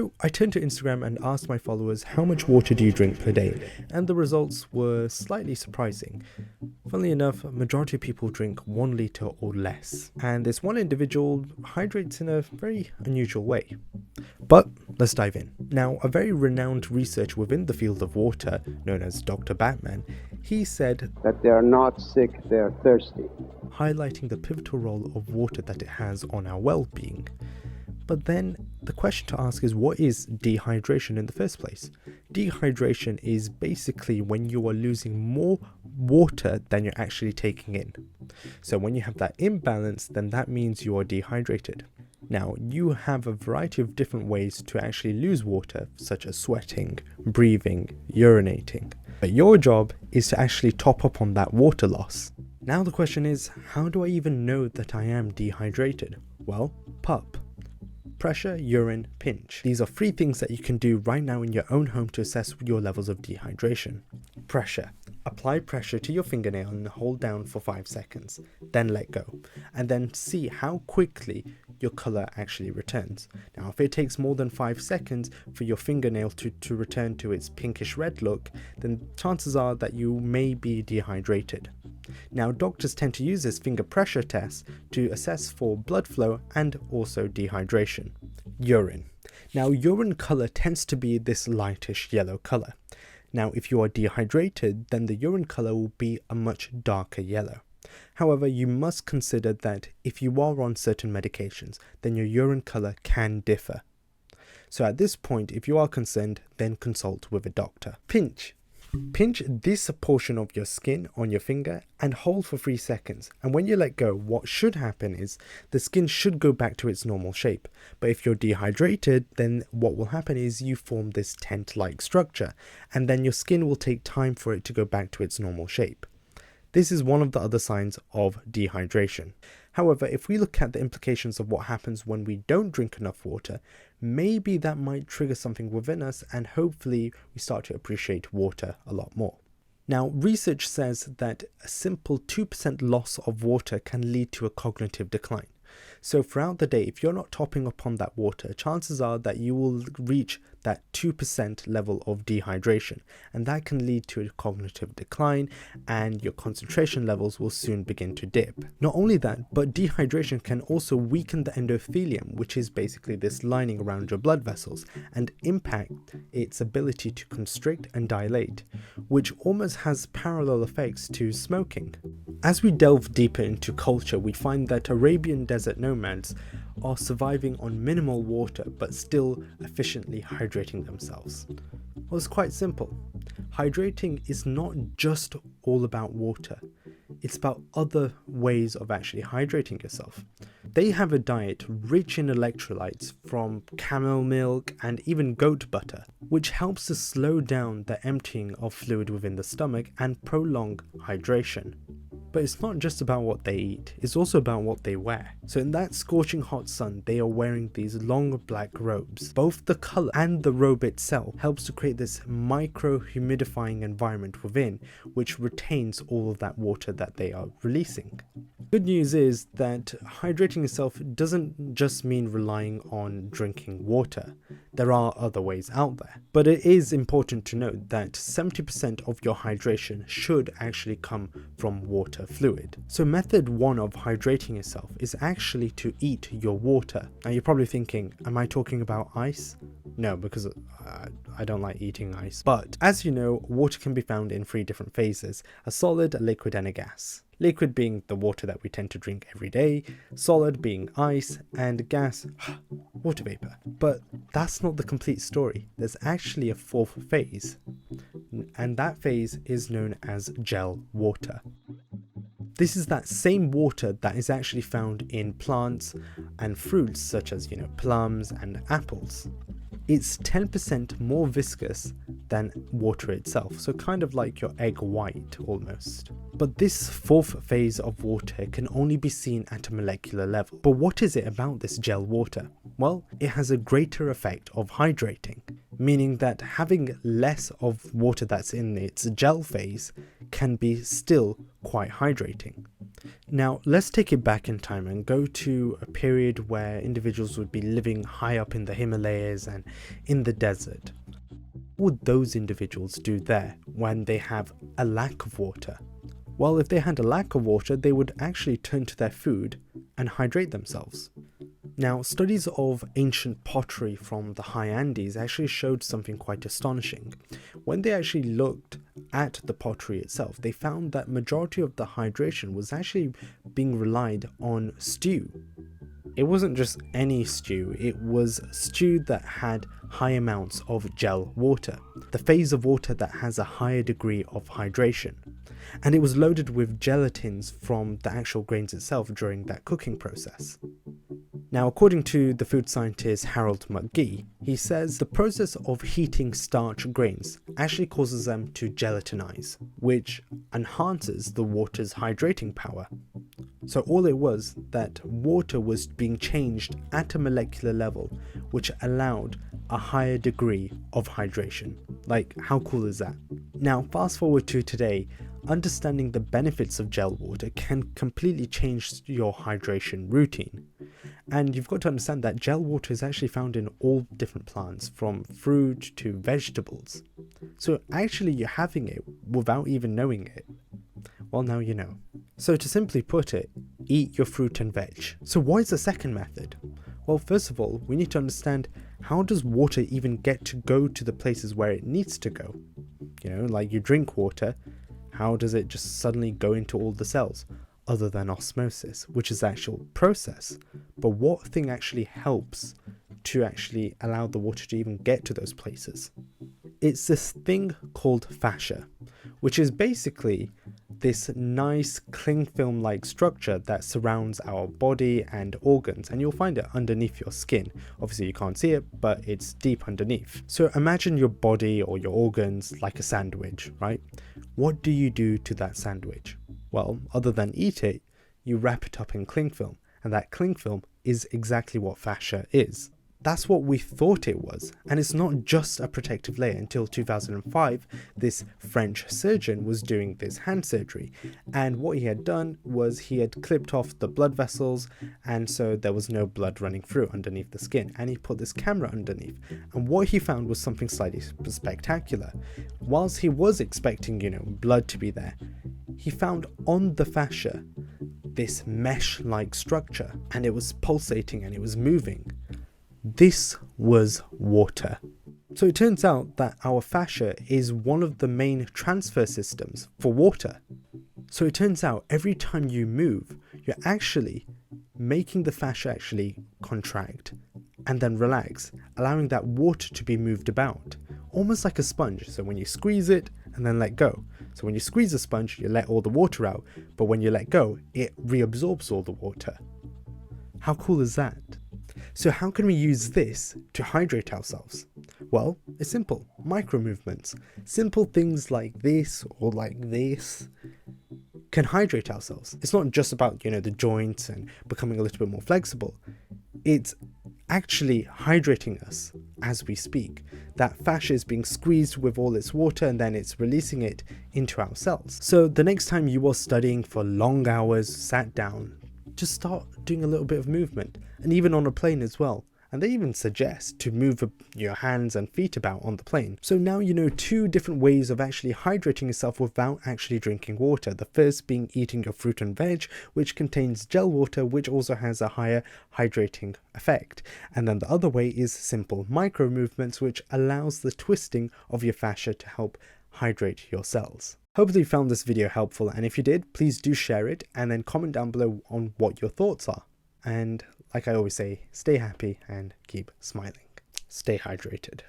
So I turned to Instagram and asked my followers, how much water do you drink per day? And the results were slightly surprising. Funnily enough, a majority of people drink 1 litre or less. And this one individual hydrates in a very unusual way. But let's dive in. Now, a very renowned researcher within the field of water, known as Dr. Batman, he said that they are not sick, they are thirsty, highlighting the pivotal role of water that it has on our well-being. But then the question to ask is, what is dehydration in the first place? Dehydration is basically when you are losing more water than you're actually taking in. So when you have that imbalance, then that means you are dehydrated. Now, you have a variety of different ways to actually lose water, such as sweating, breathing, urinating. But your job is to actually top up on that water loss. Now the question is, how do I even know that I am dehydrated? Well, PUP. Pressure, urine, pinch. These are 3 things that you can do right now in your own home to assess your levels of dehydration. Pressure. Apply pressure to your fingernail and hold down for 5 seconds, then let go, and then see how quickly your color actually returns. Now, if it takes more than 5 seconds for your fingernail to return to its pinkish red look, then chances are that you may be dehydrated. Now, doctors tend to use this finger pressure test to assess for blood flow and also dehydration. Urine. Now, urine color tends to be this lightish yellow color. Now, if you are dehydrated, then the urine color will be a much darker yellow. However, you must consider that if you are on certain medications, then your urine color can differ. So at this point, if you are concerned, then consult with a doctor. Pinch. Pinch this portion of your skin on your finger and hold for 3 seconds. And when you let go, what should happen is the skin should go back to its normal shape. But if you're dehydrated, then what will happen is you form this tent-like structure, and then your skin will take time for it to go back to its normal shape. This is one of the other signs of dehydration. However, if we look at the implications of what happens when we don't drink enough water, maybe that might trigger something within us, and hopefully we start to appreciate water a lot more. Now, research says that a simple 2% loss of water can lead to a cognitive decline. So throughout the day, if you're not topping up on that water, chances are that you will reach that 2% level of dehydration, and that can lead to a cognitive decline, and your concentration levels will soon begin to dip. Not only that, but dehydration can also weaken the endothelium, which is basically this lining around your blood vessels, and impact its ability to constrict and dilate, which almost has parallel effects to smoking. As we delve deeper into culture, we find that Arabian desert nomads are surviving on minimal water but still efficiently hydrating themselves. Well, it's quite simple. Hydrating is not just all about water. It's about other ways of actually hydrating yourself. They have a diet rich in electrolytes from camel milk and even goat butter, which helps to slow down the emptying of fluid within the stomach and prolong hydration. But it's not just about what they eat, it's also about what they wear. So in that scorching hot sun, they are wearing these long black robes. Both the color and the robe itself helps to create this micro humidifying environment within, which retains all of that water that they are releasing. Good news is that hydrating yourself doesn't just mean relying on drinking water. There are other ways out there. But it is important to note that 70% of your hydration should actually come from water fluid. So method 1 of hydrating yourself is actually to eat your water. Now you're probably thinking, am I talking about ice? No, because I don't like eating ice. But as you know, water can be found in 3 different phases: a solid, a liquid, and a gas. Liquid being the water that we tend to drink every day, solid being ice, and gas, water vapor. But that's not the complete story. There's actually a 4th phase, and that phase is known as gel water. This is that same water that is actually found in plants and fruits such as, plums and apples. It's 10% more viscous than water itself, so kind of like your egg white almost. But this 4th phase of water can only be seen at a molecular level. But what is it about this gel water? Well, it has a greater effect of hydrating, meaning that having less of water that's in its gel phase can be still quite hydrating. Now, let's take it back in time and go to a period where individuals would be living high up in the Himalayas and in the desert. What would those individuals do there when they have a lack of water? Well, if they had a lack of water, they would actually turn to their food and hydrate themselves. Now, studies of ancient pottery from the high Andes actually showed something quite astonishing. When they actually looked at the pottery itself, they found that majority of the hydration was actually being relied on stew. It wasn't just any stew, it was stew that had high amounts of gel water, the phase of water that has a higher degree of hydration. And it was loaded with gelatins from the actual grains itself during that cooking process. Now, according to the food scientist Harold McGee, he says the process of heating starch grains actually causes them to gelatinize, which enhances the water's hydrating power. So all it was that water was being changed at a molecular level, which allowed a higher degree of hydration. Like, how cool is that? Now, fast forward to today, understanding the benefits of gel water can completely change your hydration routine. And you've got to understand that gel water is actually found in all different plants, from fruit to vegetables. So actually you're having it without even knowing it. Well, now you know. So to simply put it, eat your fruit and veg. So what is the second method? Well, first of all, we need to understand, how does water even get to go to the places where it needs to go? You know, like you drink water, how does it just suddenly go into all the cells? Other than osmosis, which is the actual process. But what thing actually helps to actually allow the water to even get to those places? It's this thing called fascia, which is basically this nice cling film like structure that surrounds our body and organs, and you'll find it underneath your skin. Obviously you can't see it, but it's deep underneath. So imagine your body or your organs like a sandwich, right? What do you do to that sandwich? Well, other than eat it, you wrap it up in cling film, and that cling film is exactly what fascia is. That's what we thought it was, and it's not just a protective layer. Until 2005, this French surgeon was doing this hand surgery, and what he had done was he had clipped off the blood vessels, and so there was no blood running through underneath the skin, and he put this camera underneath, and what he found was something slightly spectacular. Whilst he was expecting, blood to be there, he found on the fascia this mesh-like structure, and it was pulsating and it was moving. This was water. So it turns out that our fascia is one of the main transfer systems for water. So it turns out every time you move, you're actually making the fascia actually contract and then relax, allowing that water to be moved about, almost like a sponge. So when you squeeze it and then let go. So when you squeeze a sponge, you let all the water out, but when you let go, it reabsorbs all the water. How cool is that? So how can we use this to hydrate ourselves? Well, it's simple. Micro movements. Simple things like this or like this can hydrate ourselves. It's not just about, the joints and becoming a little bit more flexible. It's actually hydrating us as we speak. That fascia is being squeezed with all its water, and then it's releasing it into our cells. So the next time you are studying for long hours, sat down, just start doing a little bit of movement, and even on a plane as well. And they even suggest to move your hands and feet about on the plane. So now you know 2 different ways of actually hydrating yourself without actually drinking water. The first being eating your fruit and veg, which contains gel water, which also has a higher hydrating effect. And then the other way is simple micro movements, which allows the twisting of your fascia to help hydrate your cells. Hopefully you found this video helpful, and if you did, please do share it and then comment down below on what your thoughts are. And like I always say, stay happy and keep smiling. Stay hydrated.